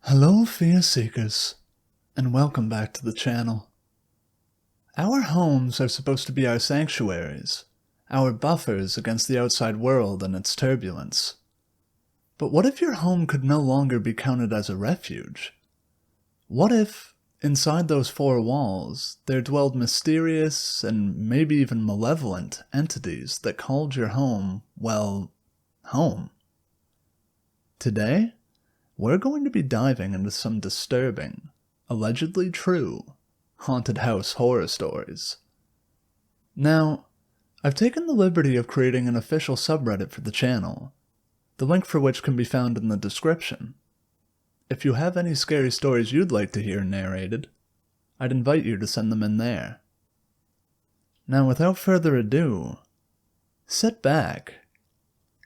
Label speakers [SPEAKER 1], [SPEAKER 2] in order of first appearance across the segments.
[SPEAKER 1] Hello, Fear Seekers, and welcome back to the channel. Our homes are supposed to be our sanctuaries, our buffers against the outside world and its turbulence. But what if your home could no longer be counted as a refuge? What if, inside those four walls, there dwelled mysterious and maybe even malevolent entities that called your home, well, home? Today, we're going to be diving into some disturbing, allegedly true, haunted house horror stories. Now, I've taken the liberty of creating an official subreddit for the channel, the link for which can be found in the description. If you have any scary stories you'd like to hear narrated, I'd invite you to send them in there. Now, without further ado, sit back,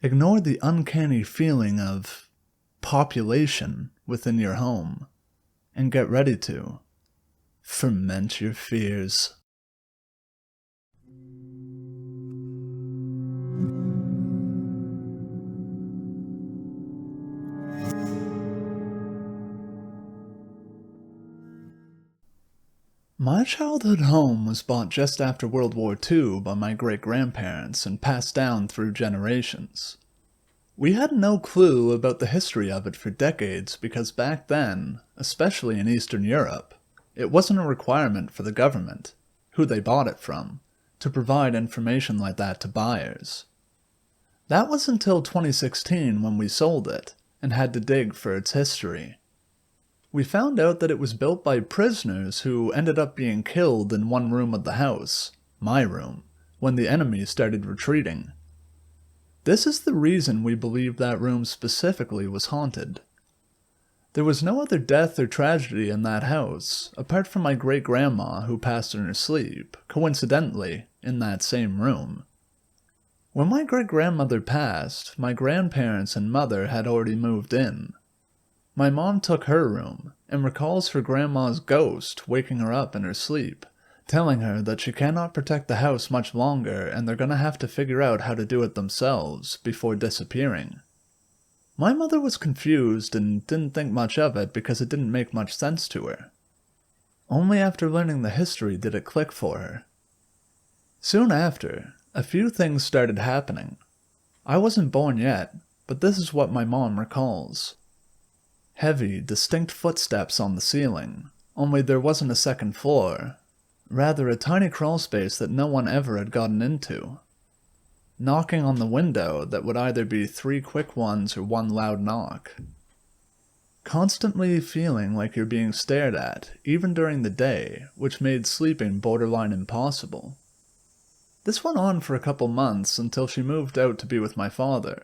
[SPEAKER 1] ignore the uncanny feeling of population within your home, and get ready to ferment your fears. My childhood home was bought just after World War II by my great-grandparents and passed down through generations. We had no clue about the history of it for decades because back then, especially in Eastern Europe, it wasn't a requirement for the government, who they bought it from, to provide information like that to buyers. That was until 2016 when we sold it and had to dig for its history. We found out that it was built by prisoners who ended up being killed in one room of the house, my room, when the enemy started retreating. This is the reason we believe that room specifically was haunted. There was no other death or tragedy in that house, apart from my great-grandma who passed in her sleep, coincidentally, in that same room. When my great-grandmother passed, my grandparents and mother had already moved in. My mom took her room, and recalls her grandma's ghost waking her up in her sleep, telling her that she cannot protect the house much longer and they're gonna have to figure out how to do it themselves before disappearing. My mother was confused and didn't think much of it because it didn't make much sense to her. Only after learning the history did it click for her. Soon after, a few things started happening. I wasn't born yet, but this is what my mom recalls. Heavy, distinct footsteps on the ceiling, only there wasn't a second floor. Rather a tiny crawlspace that no one ever had gotten into. Knocking on the window that would either be 3 quick ones or 1 loud knock. Constantly feeling like you're being stared at, even during the day, which made sleeping borderline impossible. This went on for a couple months until she moved out to be with my father.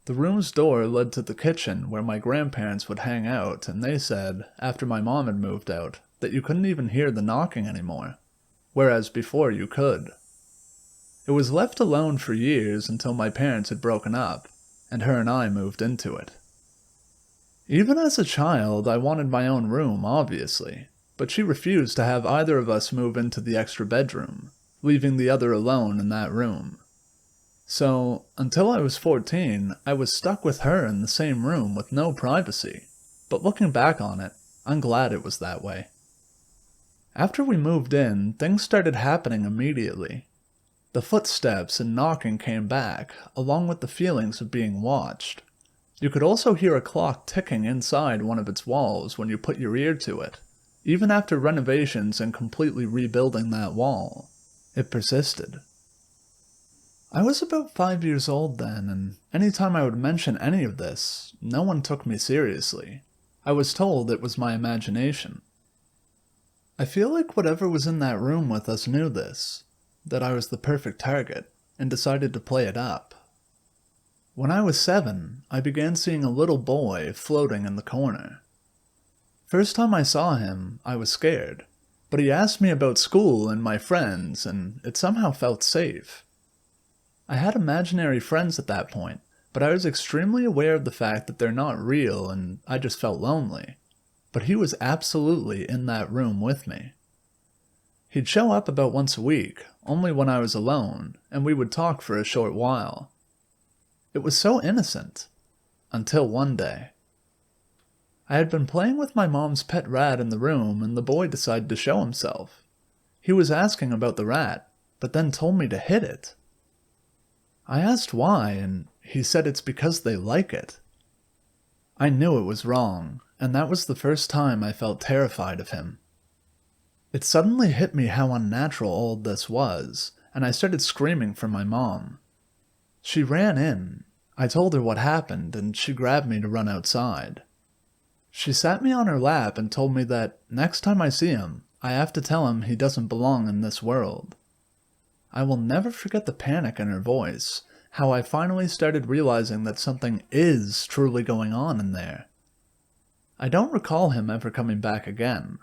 [SPEAKER 1] The room's door led to the kitchen where my grandparents would hang out, and they said, after my mom had moved out, that you couldn't even hear the knocking anymore, whereas before you could. It was left alone for years until my parents had broken up, and her and I moved into it. Even as a child, I wanted my own room, obviously, but she refused to have either of us move into the extra bedroom, leaving the other alone in that room. So, until I was 14, I was stuck with her in the same room with no privacy, but looking back on it, I'm glad it was that way. After we moved in, things started happening immediately. The footsteps and knocking came back, along with the feelings of being watched. You could also hear a clock ticking inside one of its walls when you put your ear to it. Even after renovations and completely rebuilding that wall, it persisted. I was about 5 years old then, and anytime I would mention any of this, no one took me seriously. I was told it was my imagination. I feel like whatever was in that room with us knew this, that I was the perfect target, and decided to play it up. When I was 7, I began seeing a little boy floating in the corner. First time I saw him, I was scared, but he asked me about school and my friends, and it somehow felt safe. I had imaginary friends at that point, but I was extremely aware of the fact that they're not real and I just felt lonely. But he was absolutely in that room with me. He'd show up about once a week, only when I was alone, and we would talk for a short while. It was so innocent, until one day. I had been playing with my mom's pet rat in the room, and the boy decided to show himself. He was asking about the rat, but then told me to hit it. I asked why, and he said it's because they like it. I knew it was wrong, and that was the first time I felt terrified of him. It suddenly hit me how unnatural all this was, and I started screaming for my mom. She ran in. I told her what happened, and she grabbed me to run outside. She sat me on her lap and told me that next time I see him, I have to tell him he doesn't belong in this world. I will never forget the panic in her voice, how I finally started realizing that something is truly going on in there. I don't recall him ever coming back again.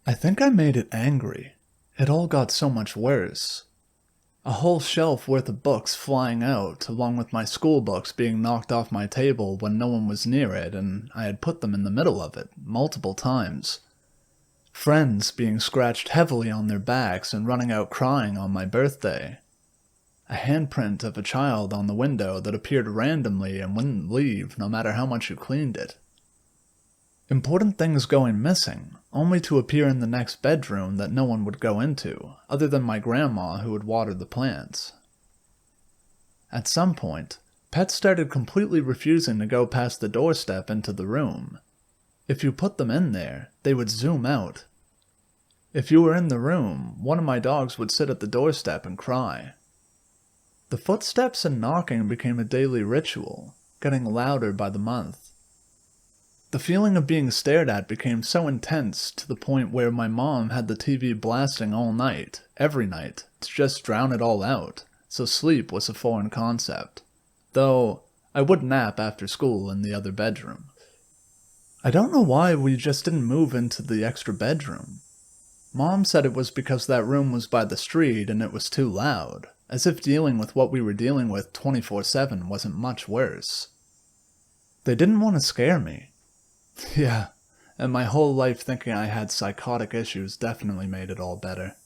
[SPEAKER 1] I think I made it angry. It all got so much worse. A whole shelf worth of books flying out, along with my school books being knocked off my table when no one was near it, and I had put them in the middle of it multiple times. Friends being scratched heavily on their backs and running out crying on my birthday. A handprint of a child on the window that appeared randomly and wouldn't leave no matter how much you cleaned it. Important things going missing, only to appear in the next bedroom that no one would go into, other than my grandma who would water the plants. At some point, pets started completely refusing to go past the doorstep into the room. If you put them in there, they would zoom out. If you were in the room, one of my dogs would sit at the doorstep and cry. The footsteps and knocking became a daily ritual, getting louder by the month. The feeling of being stared at became so intense to the point where my mom had the TV blasting all night, every night, to just drown it all out, so sleep was a foreign concept. Though, I would nap after school in the other bedroom. I don't know why we just didn't move into the extra bedroom. Mom said it was because that room was by the street and it was too loud, as if dealing with what we were dealing with 24/7 wasn't much worse. They didn't want to scare me. Yeah, and my whole life thinking I had psychotic issues definitely made it all better.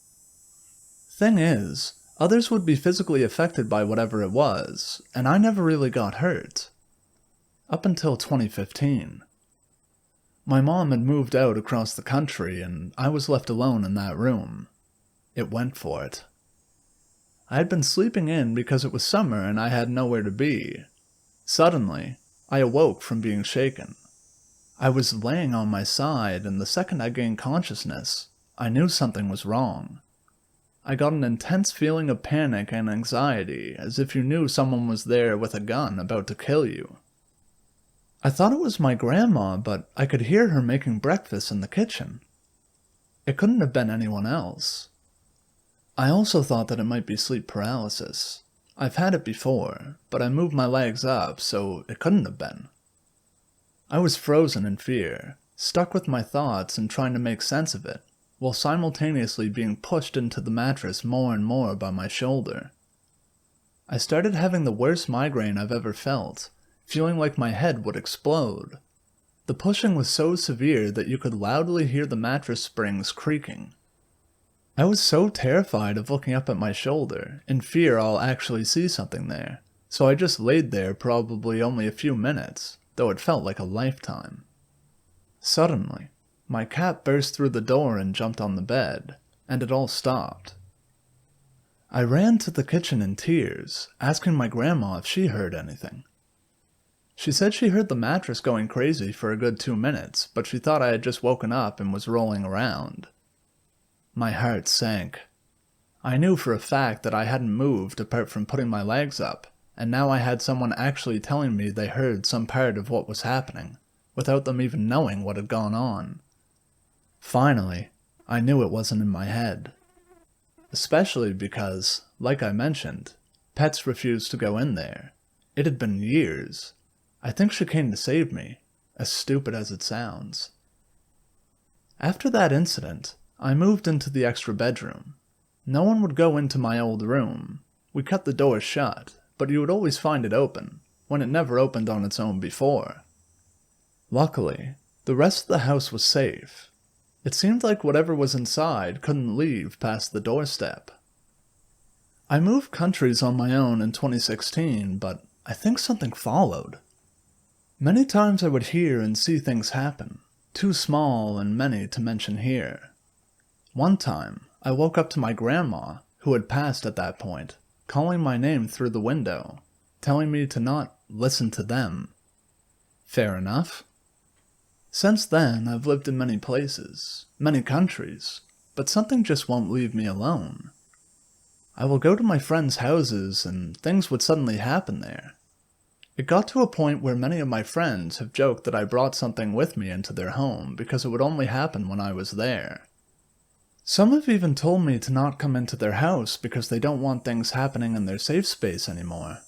[SPEAKER 1] Thing is, others would be physically affected by whatever it was, and I never really got hurt. Up until 2015. My mom had moved out across the country, and I was left alone in that room. It went for it. I had been sleeping in because it was summer and I had nowhere to be. Suddenly, I awoke from being shaken. I was laying on my side, and the second I gained consciousness, I knew something was wrong. I got an intense feeling of panic and anxiety, as if you knew someone was there with a gun about to kill you. I thought it was my grandma, but I could hear her making breakfast in the kitchen. It couldn't have been anyone else. I also thought that it might be sleep paralysis. I've had it before, but I moved my legs up, so it couldn't have been. I was frozen in fear, stuck with my thoughts and trying to make sense of it, while simultaneously being pushed into the mattress more and more by my shoulder. I started having the worst migraine I've ever felt, feeling like my head would explode. The pushing was so severe that you could loudly hear the mattress springs creaking. I was so terrified of looking up at my shoulder, in fear I'll actually see something there, so I just laid there probably only a few minutes, though it felt like a lifetime. Suddenly, my cat burst through the door and jumped on the bed, and it all stopped. I ran to the kitchen in tears, asking my grandma if she heard anything. She said she heard the mattress going crazy for a good 2 minutes, but she thought I had just woken up and was rolling around. My heart sank. I knew for a fact that I hadn't moved apart from putting my legs up, and now I had someone actually telling me they heard some part of what was happening, without them even knowing what had gone on. Finally, I knew it wasn't in my head. Especially because, like I mentioned, pets refused to go in there. It had been years. I think she came to save me, as stupid as it sounds. After that incident, I moved into the extra bedroom. No one would go into my old room. We cut the door shut, but you would always find it open, when it never opened on its own before. Luckily, the rest of the house was safe. It seemed like whatever was inside couldn't leave past the doorstep. I moved countries on my own in 2016, but I think something followed. Many times I would hear and see things happen, too small and many to mention here. One time, I woke up to my grandma, who had passed at that point, calling my name through the window, telling me to not listen to them. Fair enough. Since then, I've lived in many places, many countries, but something just won't leave me alone. I will go to my friends' houses and things would suddenly happen there. It got to a point where many of my friends have joked that I brought something with me into their home because it would only happen when I was there. Some have even told me to not come into their house because they don't want things happening in their safe space anymore.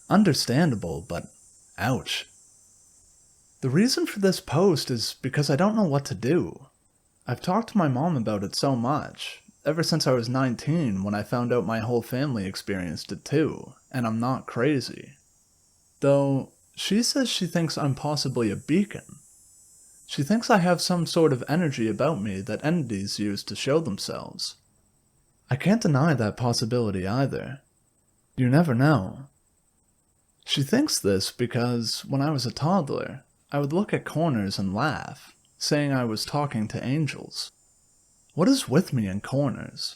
[SPEAKER 1] Understandable, but ouch. The reason for this post is because I don't know what to do. I've talked to my mom about it so much, ever since I was 19 when I found out my whole family experienced it too, and I'm not crazy. Though, she says she thinks I'm possibly a beacon. She thinks I have some sort of energy about me that entities use to show themselves. I can't deny that possibility either. You never know. She thinks this because, when I was a toddler, I would look at corners and laugh, saying I was talking to angels. What is with me in corners?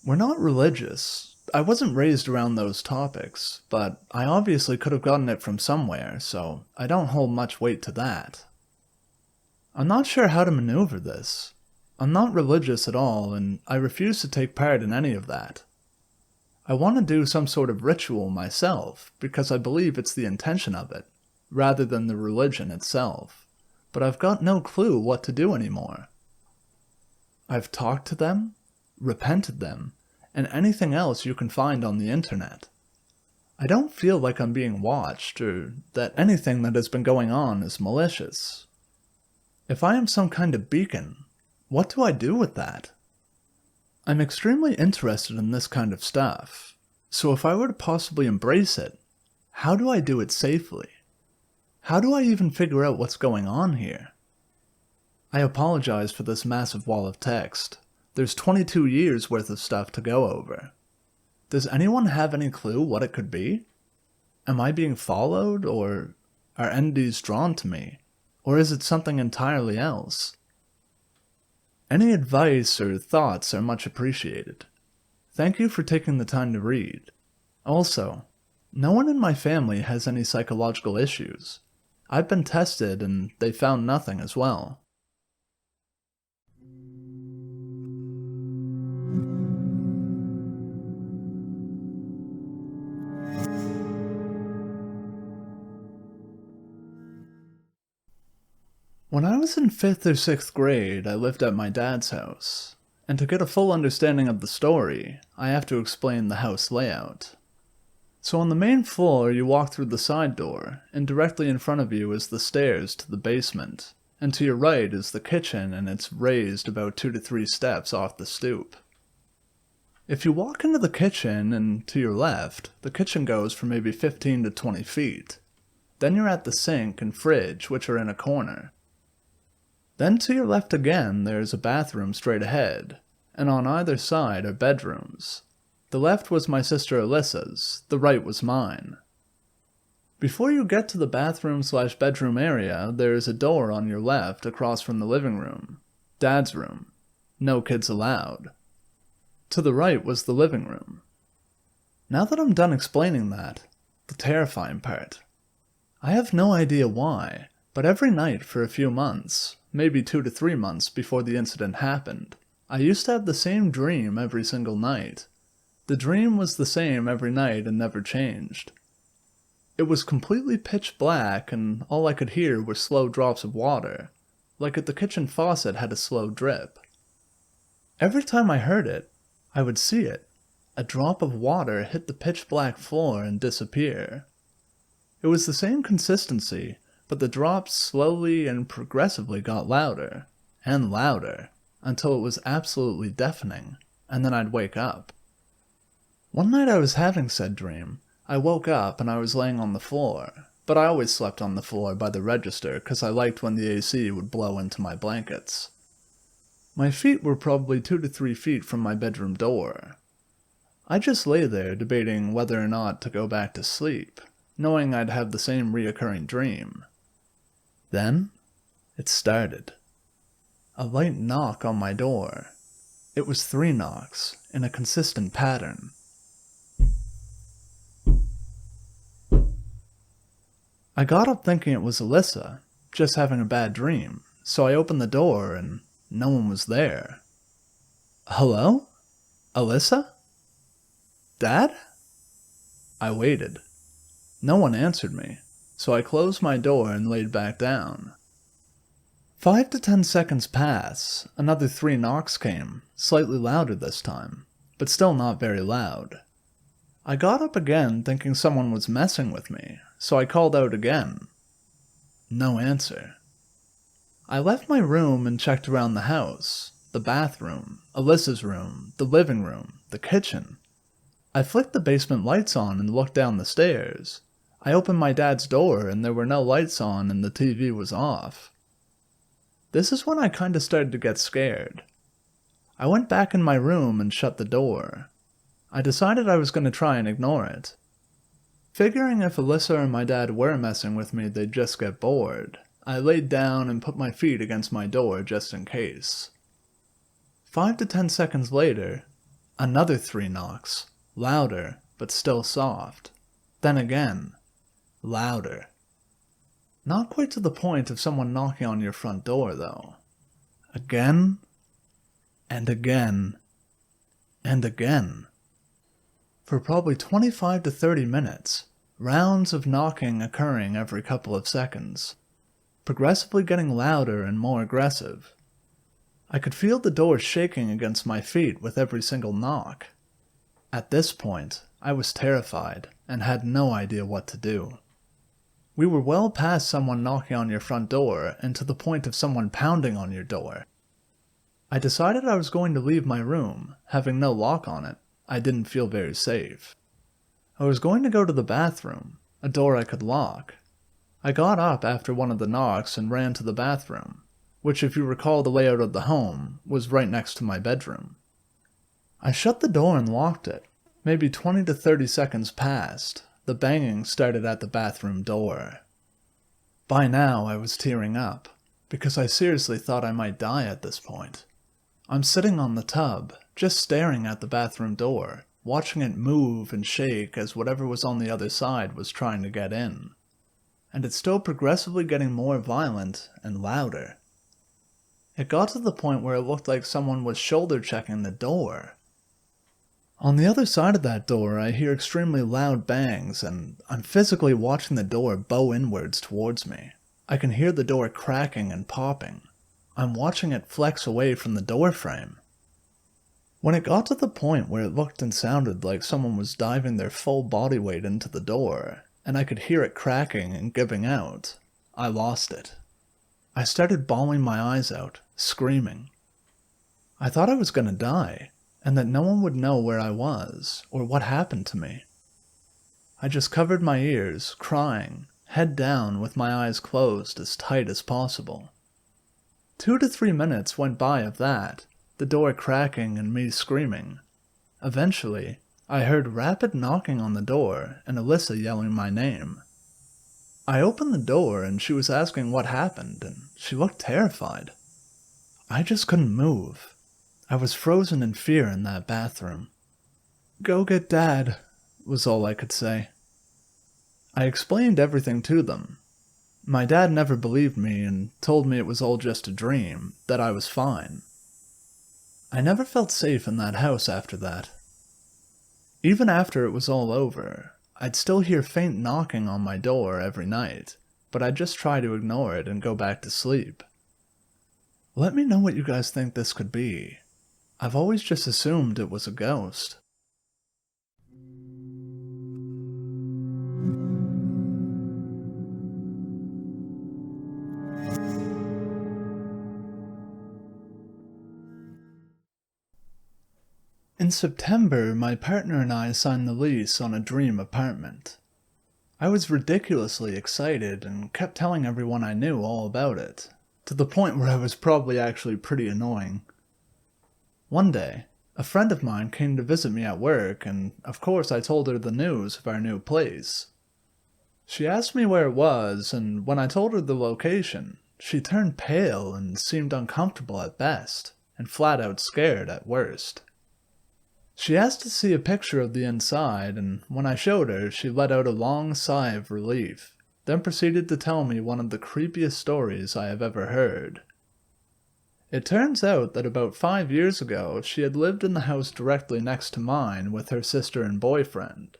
[SPEAKER 1] We're not religious. I wasn't raised around those topics, but I obviously could have gotten it from somewhere, so I don't hold much weight to that. I'm not sure how to maneuver this. I'm not religious at all, and I refuse to take part in any of that. I want to do some sort of ritual myself, because I believe it's the intention of it, rather than the religion itself, but I've got no clue what to do anymore. I've talked to them, repented them, and anything else you can find on the internet. I don't feel like I'm being watched, or that anything that has been going on is malicious. If I am some kind of beacon, what do I do with that? I'm extremely interested in this kind of stuff, so if I were to possibly embrace it, how do I do it safely? How do I even figure out what's going on here? I apologize for this massive wall of text. There's 22 years worth of stuff to go over. Does anyone have any clue what it could be? Am I being followed, or are entities drawn to me, or is it something entirely else? Any advice or thoughts are much appreciated. Thank you for taking the time to read. Also, no one in my family has any psychological issues. I've been tested and they found nothing as well. When I was in 5th or 6th grade, I lived at my dad's house, and to get a full understanding of the story, I have to explain the house layout. So on the main floor, you walk through the side door, and directly in front of you is the stairs to the basement, and to your right is the kitchen, and it's raised about 2 to 3 steps off the stoop. If you walk into the kitchen, and to your left, the kitchen goes for maybe 15 to 20 feet. Then you're at the sink and fridge, which are in a corner. Then to your left again, there's a bathroom straight ahead, and on either side are bedrooms. The left was my sister Alyssa's, the right was mine. Before you get to the bathroom/bedroom area, there is a door on your left across from the living room. Dad's room. No kids allowed. To the right was the living room. Now that I'm done explaining that, the terrifying part. I have no idea why, but every night for a few months, maybe 2 to 3 months before the incident happened, I used to have the same dream every single night. The dream was the same every night and never changed. It was completely pitch black and all I could hear were slow drops of water, like if the kitchen faucet had a slow drip. Every time I heard it, I would see it. A drop of water hit the pitch black floor and disappear. It was the same consistency, but the drops slowly and progressively got louder, and louder, until it was absolutely deafening, and then I'd wake up. One night I was having said dream. I woke up and I was laying on the floor, but I always slept on the floor by the register because I liked when the AC would blow into my blankets. My feet were probably 2 to 3 feet from my bedroom door. I just lay there debating whether or not to go back to sleep, knowing I'd have the same reoccurring dream. Then, it started. A light knock on my door. It was 3 knocks, in a consistent pattern. I got up thinking it was Alyssa, just having a bad dream, so I opened the door and no one was there. Hello? Alyssa? Dad? I waited. No one answered me, so I closed my door and laid back down. 5 to 10 seconds pass, another 3 knocks came, slightly louder this time, but still not very loud. I got up again thinking someone was messing with me, so I called out again. No answer. I left my room and checked around the house, the bathroom, Alyssa's room, the living room, the kitchen. I flicked the basement lights on and looked down the stairs. I opened my dad's door and there were no lights on and the TV was off. This is when I kinda started to get scared. I went back in my room and shut the door. I decided I was going to try and ignore it. Figuring if Alyssa or my dad were messing with me, they'd just get bored, I laid down and put my feet against my door just in case. 5 to 10 seconds later, another 3 knocks, louder but still soft. Then again, louder. Not quite to the point of someone knocking on your front door, though. Again, and again, and again. For probably 25 to 30 minutes, rounds of knocking occurring every couple of seconds, progressively getting louder and more aggressive. I could feel the door shaking against my feet with every single knock. At this point, I was terrified and had no idea what to do. We were well past someone knocking on your front door and to the point of someone pounding on your door. I decided I was going to leave my room, having no lock on it. I didn't feel very safe. I was going to go to the bathroom, a door I could lock. I got up after one of the knocks and ran to the bathroom, which, if you recall the layout of the home, was right next to my bedroom. I shut the door and locked it. Maybe 20 to 30 seconds passed. The banging started at the bathroom door. By now I was tearing up, because I seriously thought I might die at this point. I'm sitting on the tub, just staring at the bathroom door, watching it move and shake as whatever was on the other side was trying to get in. And it's still progressively getting more violent and louder. It got to the point where it looked like someone was shoulder checking the door. On the other side of that door, I hear extremely loud bangs, and I'm physically watching the door bow inwards towards me. I can hear the door cracking and popping. I'm watching it flex away from the door frame. When it got to the point where it looked and sounded like someone was diving their full body weight into the door, and I could hear it cracking and giving out, I lost it. I started bawling my eyes out, screaming. I thought I was going to die, and that no one would know where I was, or what happened to me. I just covered my ears, crying, head down with my eyes closed as tight as possible. 2 to 3 minutes went by of that, the door cracking and me screaming. Eventually, I heard rapid knocking on the door and Alyssa yelling my name. I opened the door and she was asking what happened, and she looked terrified. I just couldn't move. I was frozen in fear in that bathroom. "Go get Dad," was all I could say. I explained everything to them. My dad never believed me and told me it was all just a dream, that I was fine. I never felt safe in that house after that. Even after it was all over, I'd still hear faint knocking on my door every night, but I'd just try to ignore it and go back to sleep. Let me know what you guys think this could be. I've always just assumed it was a ghost. In September, my partner and I signed the lease on a dream apartment. I was ridiculously excited and kept telling everyone I knew all about it, to the point where I was probably actually pretty annoying. One day, a friend of mine came to visit me at work, and of course I told her the news of our new place. She asked me where it was, and when I told her the location, she turned pale and seemed uncomfortable at best, and flat out scared at worst. She asked to see a picture of the inside, and when I showed her, she let out a long sigh of relief, then proceeded to tell me one of the creepiest stories I have ever heard. It turns out that about 5 years ago, she had lived in the house directly next to mine with her sister and boyfriend.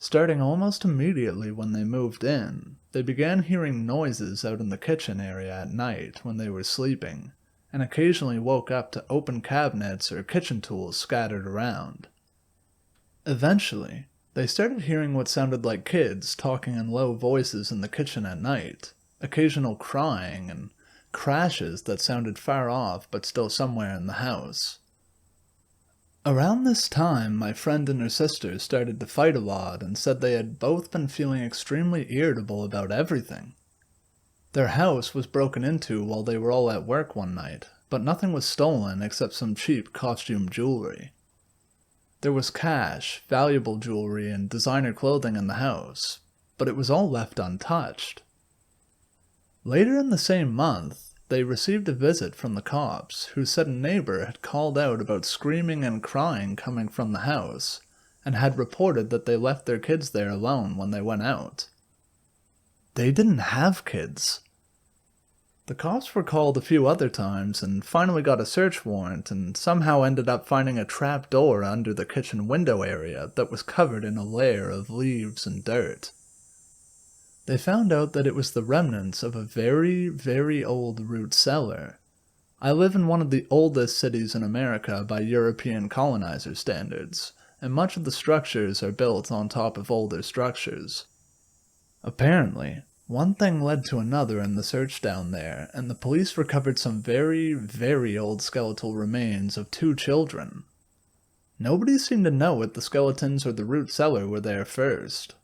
[SPEAKER 1] Starting almost immediately when they moved in, they began hearing noises out in the kitchen area at night when they were sleeping, and occasionally woke up to open cabinets or kitchen tools scattered around. Eventually, they started hearing what sounded like kids talking in low voices in the kitchen at night, occasional crying, and crashes that sounded far off but still somewhere in the house. Around this time, my friend and her sister started to fight a lot and said they had both been feeling extremely irritable about everything. Their house was broken into while they were all at work one night, but nothing was stolen except some cheap costume jewelry. There was cash, valuable jewelry, and designer clothing in the house, but it was all left untouched. Later in the same month, they received a visit from the cops, who said a neighbor had called out about screaming and crying coming from the house, and had reported that they left their kids there alone when they went out. They didn't have kids. The cops were called a few other times and finally got a search warrant and somehow ended up finding a trap door under the kitchen window area that was covered in a layer of leaves and dirt. They found out that it was the remnants of a very, very old root cellar. I live in one of the oldest cities in America by European colonizer standards, and much of the structures are built on top of older structures. Apparently, one thing led to another in the search down there, and the police recovered some very, very old skeletal remains of 2 children. Nobody seemed to know if the skeletons or the root cellar were there first.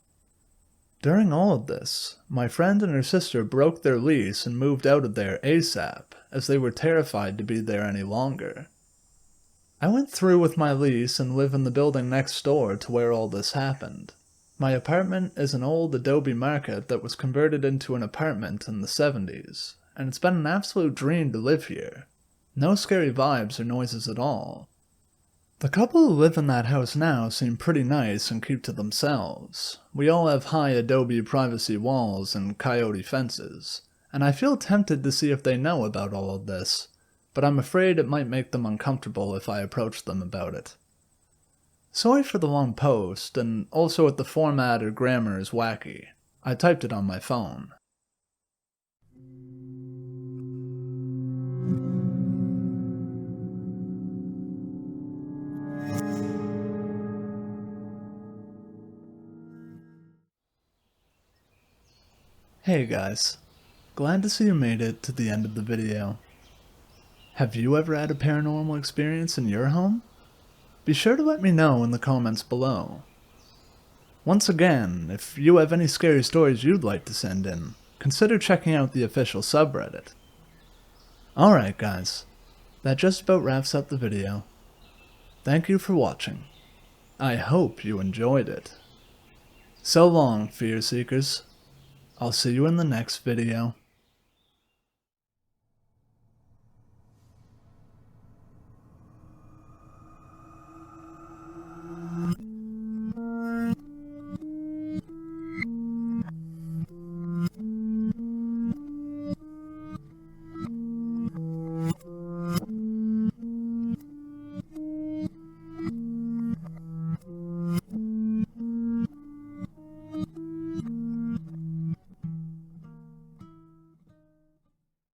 [SPEAKER 1] During all of this, my friend and her sister broke their lease and moved out of there ASAP, as they were terrified to be there any longer. I went through with my lease and live in the building next door to where all this happened. My apartment is an old adobe market that was converted into an apartment in the 70s, and it's been an absolute dream to live here. No scary vibes or noises at all. The couple who live in that house now seem pretty nice and keep to themselves. We all have high adobe privacy walls and coyote fences, and I feel tempted to see if they know about all of this, but I'm afraid it might make them uncomfortable if I approach them about it. Sorry for the long post, and also if the format or grammar is wacky. I typed it on my phone. Hey guys, glad to see you made it to the end of the video. Have you ever had a paranormal experience in your home? Be sure to let me know in the comments below. Once again, if you have any scary stories you'd like to send in, consider checking out the official subreddit. Alright guys, that just about wraps up the video. Thank you for watching. I hope you enjoyed it. So long, Fear Seekers. I'll see you in the next video.